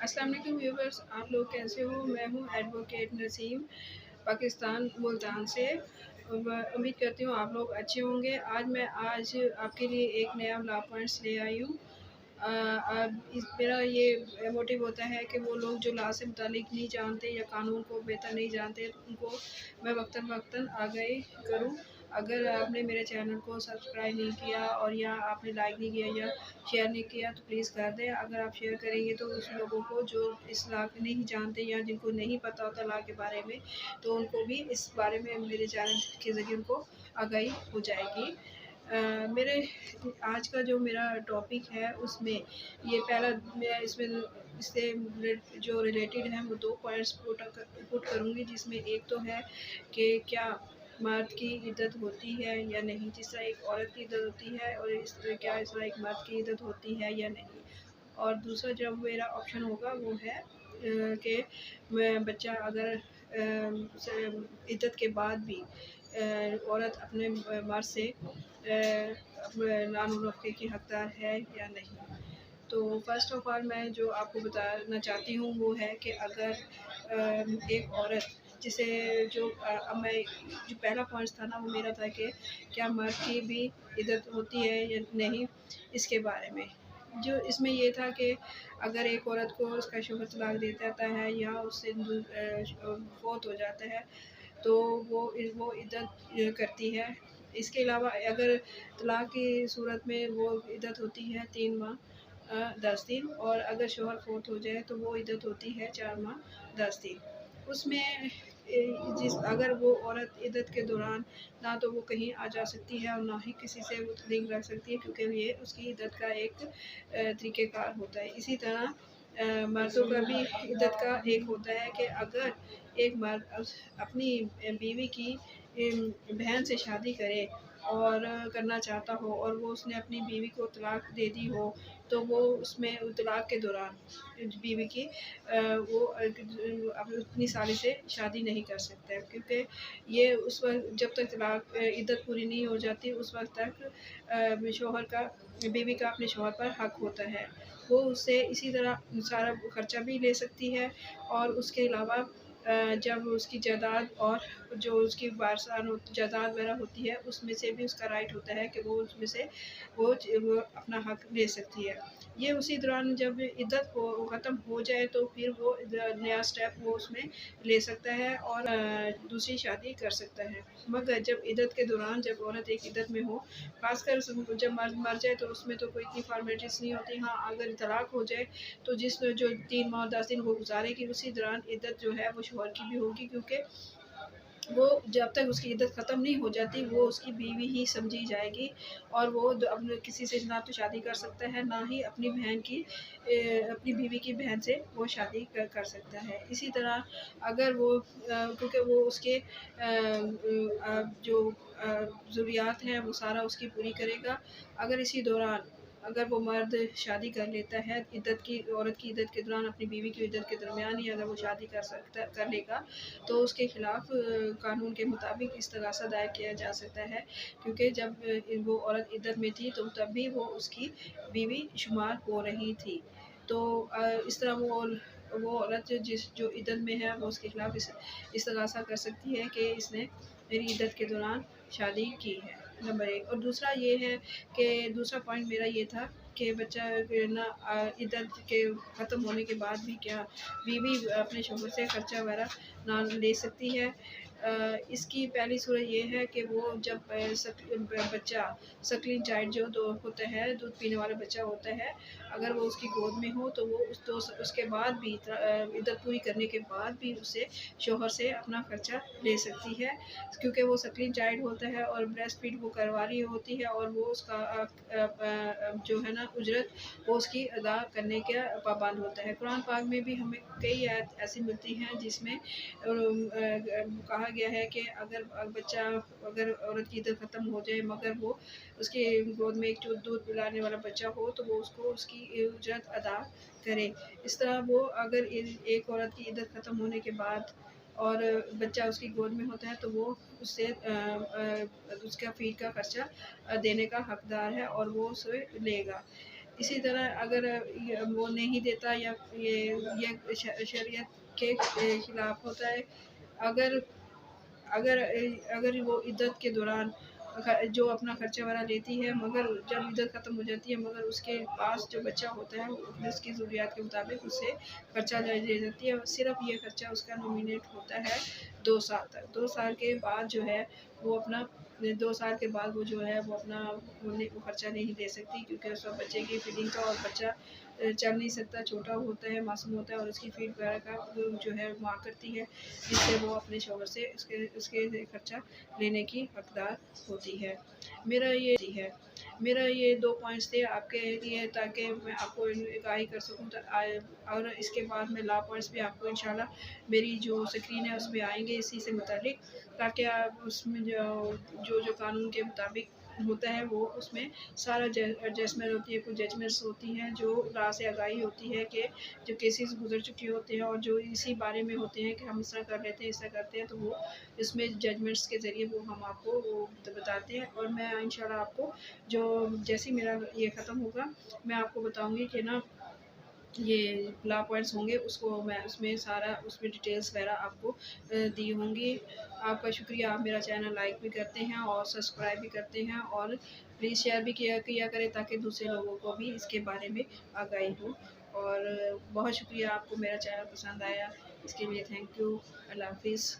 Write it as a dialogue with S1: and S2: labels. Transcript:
S1: अस्सलाम वालेकुम व्यूवर्स, आप लोग कैसे हो। मैं हूं एडवोकेट नसीम, पाकिस्तान मुल्तान से। उम्मीद करती हूँ आप लोग अच्छे होंगे। आज आपके लिए एक नया लॉ पॉइंट्स ले आई हूँ। मेरा ये मोटिव होता है कि वो लोग जो लॉ से मुतालिक नहीं जानते या कानून को बेहतर नहीं जानते, उनको मैं वक्तन वक्तन आगाही करूँ। अगर आपने मेरे चैनल को सब्सक्राइब नहीं किया और या आपने लाइक नहीं किया या शेयर नहीं किया तो प्लीज़ कर दें। अगर आप शेयर करेंगे तो उस लोगों को जो इस लॉ को नहीं जानते या जिनको नहीं पता होता लॉ के बारे में, तो उनको भी इस बारे में मेरे चैनल के ज़रिए उनको आगाही हो जाएगी। मेरे आज का जो मेरा टॉपिक है उसमें ये पहला मैं इसमें इससे जो रिलेटेड है वो 2 पॉइंट्स पुट करूँगी, जिसमें एक तो है कि क्या मर्द की इज़्ज़त होती है या नहीं, जिस तरह एक औरत की इज़्ज़त होती है, और इस तरह एक मर्द की इज़्ज़त होती है या नहीं। और दूसरा जो मेरा ऑप्शन होगा वो है कि बच्चा अगर इद्दत के बाद भी औरत अपने मर्द से नान रखने की हकदार है या नहीं। तो फर्स्ट ऑफ ऑल मैं जो आपको बताना चाहती हूँ वो है कि अगर एक औरत जिसे अब मैं जो पहला पॉइंट था ना वो मेरा था कि क्या मर्द की भी इज़्ज़त होती है या नहीं, इसके बारे में। जो इसमें ये था कि अगर एक औरत को उसका शौहर तलाक दे देता है या उससे फौत हो जाता है, तो वो इद्दत करती है। इसके अलावा अगर तलाक की सूरत में वो इद्दत होती है 3 माह 10 दिन, और अगर शौहर फौत हो जाए तो वो इद्दत होती है 4 माह 10 दिन। उसमें अगर वो औरत इद्दत के दौरान ना तो वो कहीं आ जा सकती है और ना ही किसी से वो लिंक रख सकती है, क्योंकि ये उसकी इद्दत का एक तरीक़ेकार होता है। इसी तरह मर्दों का भी इद्दत का एक होता है कि अगर एक मर्द अपनी बीवी की बहन से शादी करे और करना चाहता हो और वो उसने अपनी बीवी को तलाक दे दी हो, तो वो उसमें तलाक के दौरान बीवी की वो अपनी साली से शादी नहीं कर सकता है, क्योंकि ये उस वक्त जब तक तलाक इद्दत पूरी नहीं हो जाती उस वक्त तक शौहर का बीवी का अपने शौहर पर हक होता है। वो उससे इसी तरह सारा खर्चा भी ले सकती है, और उसके अलावा जब उसकी जायदाद और जो उसकी वारसान जायदाद वगैरह होती है उसमें से भी उसका राइट होता है कि वो उसमें से वो अपना हक ले सकती है। ये उसी दौरान जब इद्दत ख़त्म हो जाए तो फिर वो नया स्टेप वो उसमें ले सकता है और दूसरी शादी कर सकता है। मगर जब इद्दत के दौरान जब औरत एक इद्दत में हो, खासकर जब मर्द मर जाए तो उसमें तो कोई इतनी फॉर्मेलिटीज़ नहीं होती। हाँ, अगर तलाक हो जाए तो जो 3 माह 10 दिन वो गुजारेगी, उसी दौरान इद्दत जो है वो शौहर की भी होगी, क्योंकि वो जब तक उसकी इद्दत ख़त्म नहीं हो जाती वो उसकी बीवी ही समझी जाएगी, और वो अपने किसी से ना तो शादी कर सकता है, ना ही अपनी बीवी की बहन से वो शादी कर सकता है। इसी तरह अगर वो क्योंकि वो उसके जो ज़रूरियात हैं वो सारा उसकी पूरी करेगा। अगर इसी दौरान अगर वो मर्द शादी कर लेता है औरत की इद्दत के दौरान अपनी बीवी की इद्दत के दरमियान ही अगर वो शादी कर लेगा, तो उसके खिलाफ कानून के मुताबिक इस्तग़ासा दायर किया जा सकता है, क्योंकि जब वो औरत इद्दत में थी तो तब भी वो उसकी बीवी शुमार हो रही थी। तो इस तरह वो औरत जो इद्दत में है वो उसके खिलाफ इस्तग़ासा कर सकती है कि इसने मेरी इद्दत के दौरान शादी की है, नंबर 1। और दूसरा ये है कि दूसरा पॉइंट मेरा ये था कि बच्चा ना इद्दत के ख़त्म होने के बाद भी क्या बीवी अपने शौहर से खर्चा वगैरह ना ले सकती है। इसकी पहली सूरत ये है कि वो जब बच्चा सक्लिंग चाइल्ड जो होता है, दूध पीने वाला बच्चा होता है, अगर वो उसकी गोद में हो तो वो उसके बाद भी इद्दत पूरी करने के बाद भी उसे शौहर से अपना खर्चा ले सकती है, क्योंकि वो सक्लिंग चाइल्ड होता है और ब्रेस्ट फीड वो करवा रही होती है, और वो उसका जो है ना उजरत वो उसकी अदा करने का पाबंद होता है। कुरान पाक में भी हमें कई आयत ऐसी मिलती हैं जिसमें कहा गया है कि अगर औरत की इद्दत ख़त्म हो जाए मगर वो उसके गोद में एक जो दूध पिलाने वाला बच्चा हो तो वो उसको उसकी उजरत अदा करे। इस तरह वो अगर एक औरत की इद्दत ख़त्म होने के बाद और बच्चा उसकी गोद में होता है तो वो उससे उसका फ़ीड का खर्चा देने का हकदार है और वो उसे लेगा। اسی طرح اگر وہ نہیں دیتا یا یہ شریعت کے خلاف ہوتا ہے، اگر اگر اگر وہ عدت کے دوران جو اپنا خرچہ وغیرہ لیتی ہے، مگر جب عدت ختم ہو جاتی ہے مگر اس کے پاس جو بچہ ہوتا ہے وہ اس کی ضروریات کے مطابق اس سے خرچہ لے جاتی ہے، صرف یہ خرچہ اس کا نومینیٹ ہوتا ہے 2 سال تک۔ 2 سال کے بعد جو ہے وہ اپنا 2 سال کے بعد وہ جو ہے وہ اپنا وہ خرچہ نہیں دے سکتی، کیونکہ اس وقت بچے کی فیڈنگ کا، اور بچہ چل نہیں سکتا، چھوٹا ہوتا ہے، معصوم ہوتا ہے، اور اس کی فیڈ وغیرہ کا جو ہے ماں کرتی ہے، جس سے وہ اپنے شوہر سے اس کے خرچہ لینے کی حقدار ہوتی ہے۔ میرا یہ 2 پوائنٹس تھے آپ کے لیے، تاکہ میں آپ کو آگاہی کر سکوں، اور اس کے بعد میں لا پوائنٹس بھی آپ کو انشاءاللہ میری جو اسکرین ہے اس میں آئیں گے اسی سے متعلق، تاکہ آپ اس میں جو قانون کے مطابق ہوتا ہے وہ اس میں سارا ایڈجسٹمنٹ ہوتی ہے، کچھ ججمنٹس ہوتی ہیں جو راہ سے آگاہی ہوتی ہے کہ جو کیسز گزر چکے ہوتے ہیں اور جو اسی بارے میں ہوتے ہیں کہ ہم اس طرح کر لیتے ہیں، اس طرح کرتے ہیں، تو وہ اس میں ججمنٹس کے ذریعے وہ ہم آپ کو وہ بتاتے ہیں، اور میں انشاءاللہ آپ کو جو جیسے میرا یہ ختم ہوگا میں آپ کو بتاؤں گی کہ نا یہ لا پوائنٹس ہوں گے، اس کو میں اس میں سارا اس میں ڈیٹیلز وغیرہ آپ کو دی ہوں گی۔ آپ کا شکریہ، آپ میرا چینل لائک بھی کرتے ہیں اور سبسکرائب بھی کرتے ہیں، اور پلیز شیئر بھی کیا کریں تاکہ دوسرے لوگوں کو بھی اس کے بارے میں آگاہی ہو۔ اور بہت شکریہ، آپ کو میرا چینل پسند آیا اس کے لیے تھینک یو، اللہ حافظ۔